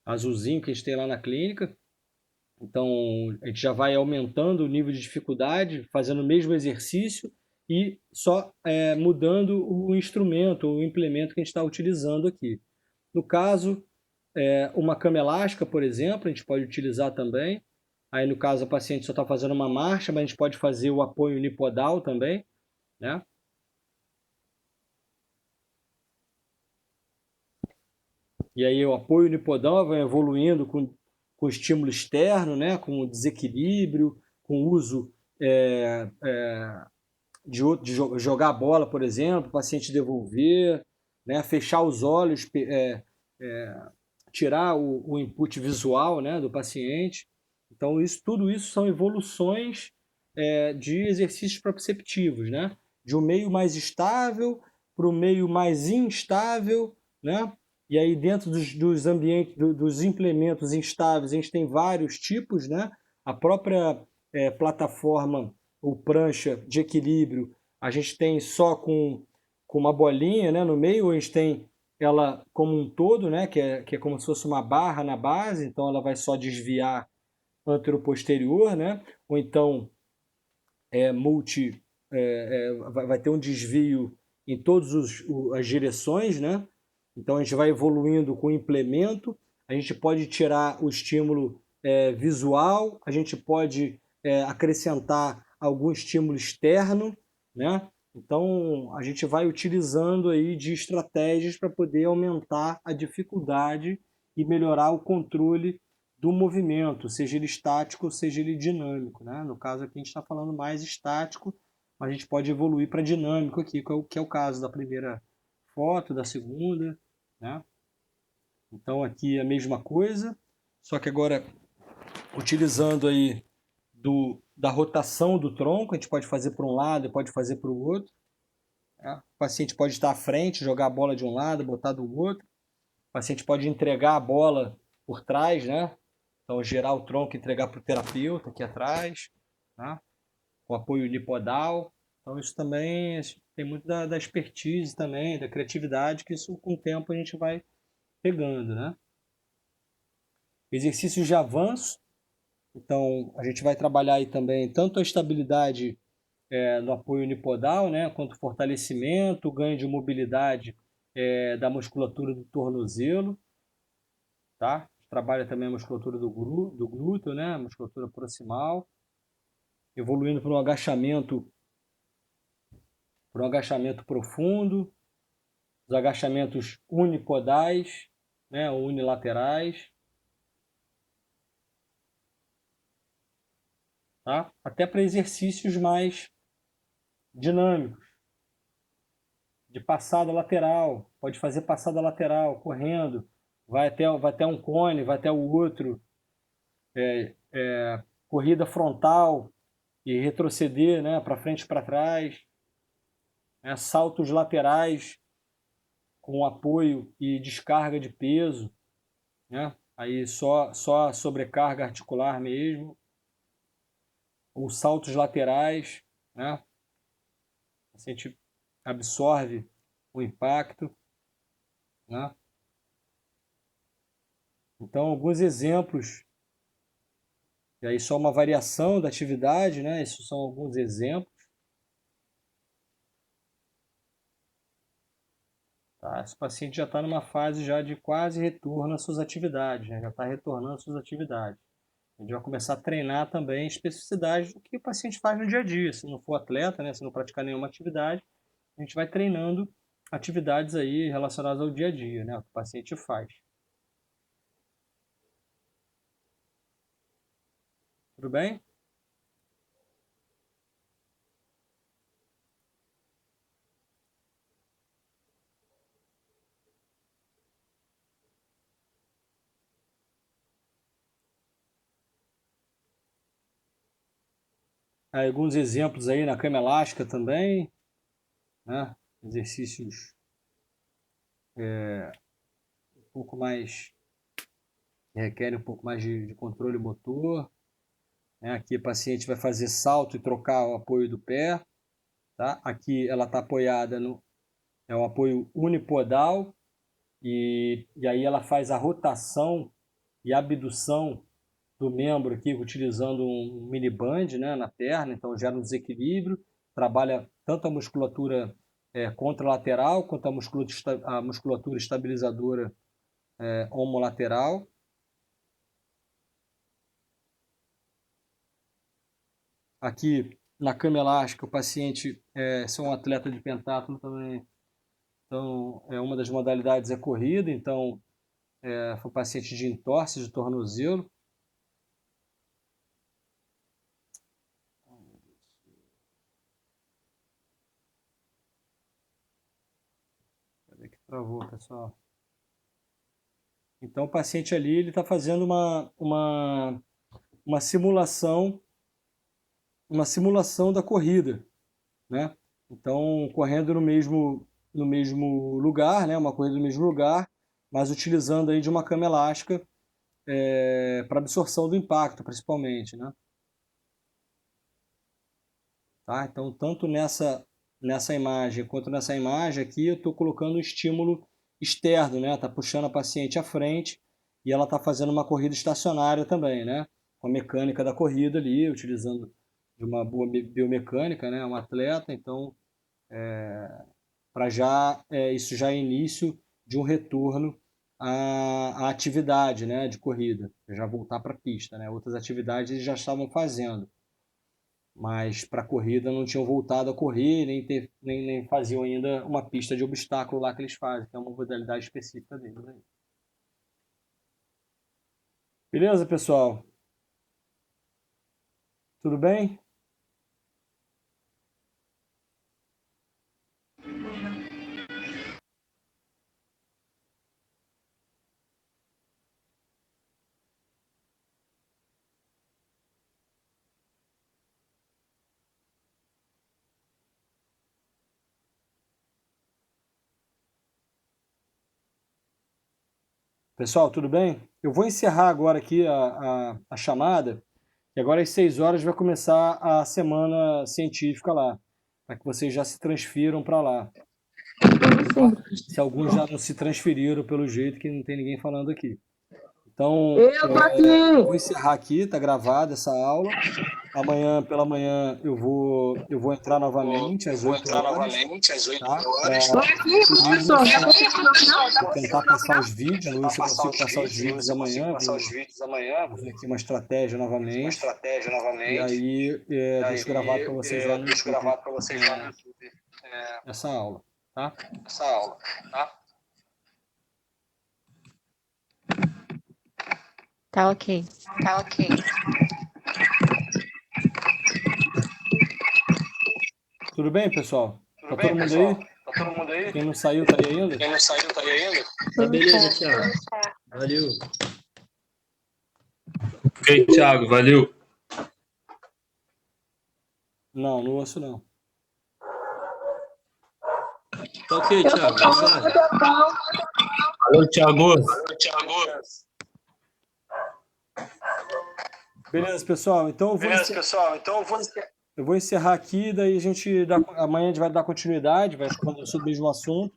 Azulzinho que a gente tem lá na clínica. Então a gente já vai aumentando o nível de dificuldade, fazendo o mesmo exercício e só mudando o instrumento, o implemento que a gente está utilizando aqui. No caso, uma cama elástica, por exemplo, a gente pode utilizar também. Aí, no caso, a paciente só está fazendo uma marcha, mas a gente pode fazer o apoio unipodal também, né? E aí o apoio unipodal vai evoluindo com estímulo externo, né? Com desequilíbrio, com uso de jogar a bola, por exemplo, o paciente devolver, né? Fechar os olhos, tirar o input visual, né, do paciente. Então, tudo isso são evoluções de exercícios proprioceptivos, né? De um meio mais estável para o meio mais instável, né? E aí dentro dos ambientes, dos implementos instáveis, a gente tem vários tipos, né? A própria plataforma ou prancha de equilíbrio, a gente tem só com uma bolinha, né, no meio, ou a gente tem ela como um todo, né, que é como se fosse uma barra na base, então ela vai só desviar antero-posterior, né, ou então vai ter um desvio em todas as direções, né, então a gente vai evoluindo com o implemento, a gente pode tirar o estímulo visual, a gente pode acrescentar algum estímulo externo, né, então, a gente vai utilizando aí de estratégias para poder aumentar a dificuldade e melhorar o controle do movimento, seja ele estático ou seja ele dinâmico, né? No caso aqui a gente está falando mais estático, mas a gente pode evoluir para dinâmico aqui, que é o caso da primeira foto, da segunda, né? Então aqui é a mesma coisa, só que agora utilizando aí da rotação do tronco, a gente pode fazer para um lado e pode fazer para o outro. O paciente pode estar à frente, jogar a bola de um lado, botar do outro. O paciente pode entregar a bola por trás, né? Então, girar o tronco e entregar para o terapeuta aqui atrás, né? Com apoio unipodal. Então, isso também tem muito da expertise também, da criatividade, que isso com o tempo a gente vai pegando, né? Exercícios de avanço. Então, a gente vai trabalhar aí também tanto a estabilidade no apoio unipodal, né, quanto fortalecimento, ganho de mobilidade da musculatura do tornozelo, tá? Trabalha também a musculatura do glúteo, né, a musculatura proximal, evoluindo para um agachamento profundo, os agachamentos unipodais, né, ou unilaterais, tá? Até para exercícios mais dinâmicos, de passada lateral, pode fazer passada lateral, correndo, vai até um cone, vai até o outro, corrida frontal e retroceder, né, para frente e para trás, saltos laterais com apoio e descarga de peso, né, aí só a sobrecarga articular mesmo, ou saltos laterais, né, a gente absorve o impacto, né? Então, alguns exemplos, e aí só uma variação da atividade, né? Esses são alguns exemplos. Tá? Esse paciente já está numa fase já de quase retorno às suas atividades, né? Já está retornando às suas atividades. A gente vai começar a treinar também especificidades do que o paciente faz no dia a dia. Se não for atleta, né? Se não praticar nenhuma atividade, a gente vai treinando atividades aí relacionadas ao dia a dia, né? O que o paciente faz. Tudo bem? Alguns exemplos aí na cama elástica também, né? Exercícios um pouco mais, que requerem um pouco mais de controle motor. Né? Aqui o paciente vai fazer salto e trocar o apoio do pé. Tá? Aqui ela está apoiada no um apoio unipodal e aí ela faz a rotação e abdução do membro aqui utilizando um mini band, né, na perna, então gera um desequilíbrio, trabalha tanto a musculatura contralateral quanto a musculatura estabilizadora homolateral. Aqui na cama elástica o paciente se é um atleta de pentatlo também, então uma das modalidades é corrida, então foi um paciente de entorse de tornozelo. Cadê que travou, pessoal? Então o paciente ali ele está fazendo uma simulação da corrida, né? Então correndo no mesmo lugar, né? Uma corrida no mesmo lugar, mas utilizando aí de uma cama elástica para absorção do impacto, principalmente, né? Tá? Então tanto nessa imagem quanto nessa imagem aqui eu estou colocando um estímulo externo, né? Tá puxando a paciente à frente e ela está fazendo uma corrida estacionária também, né? Com a mecânica da corrida ali, utilizando de uma boa biomecânica, né? Um atleta, então para isso já é início de um retorno à atividade, né? De corrida, já voltar para a pista, né? Outras atividades eles já estavam fazendo, mas para a corrida não tinham voltado a correr, nem faziam ainda uma pista de obstáculo lá que eles fazem, que é uma modalidade específica deles. Né? Beleza, pessoal? Tudo bem? Pessoal, tudo bem? Eu vou encerrar agora aqui a chamada, e agora às 6 horas vai começar a semana científica lá, para que vocês já se transfiram para lá. Se alguns já não se transferiram pelo jeito que não tem ninguém falando aqui. Então, eu vou encerrar aqui, está gravada essa aula. Amanhã pela manhã eu vou entrar novamente às 8 horas. Tá? Vou tentar passar os vídeos, não sei se eu consigo passar os vídeos amanhã. Vou ver aqui uma estratégia novamente. E aí deixo gravado para vocês lá no YouTube essa aula. Tá?
Tá ok.
Tudo bem, pessoal? Tá todo mundo aí? Quem não saiu, tá aí ainda?
Tá beleza, Thiago. Valeu.
Ok, Thiago, valeu.
Não ouço não.
Tá ok, Thiago. Obrigado.
Valeu, Thiago.
Beleza, pessoal. Então eu vou encerrar aqui, daí amanhã a gente vai dar continuidade, vai falar sobre o mesmo assunto,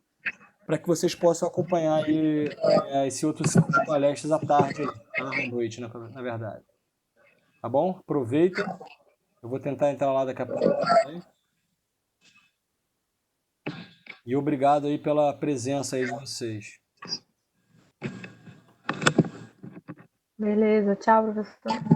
para que vocês possam acompanhar aí, esse outro ciclo de palestras à tarde, à noite, na verdade. Tá bom? Aproveitem. Eu vou tentar entrar lá daqui a pouco também. E obrigado aí pela presença aí de vocês.
Beleza, tchau, professor.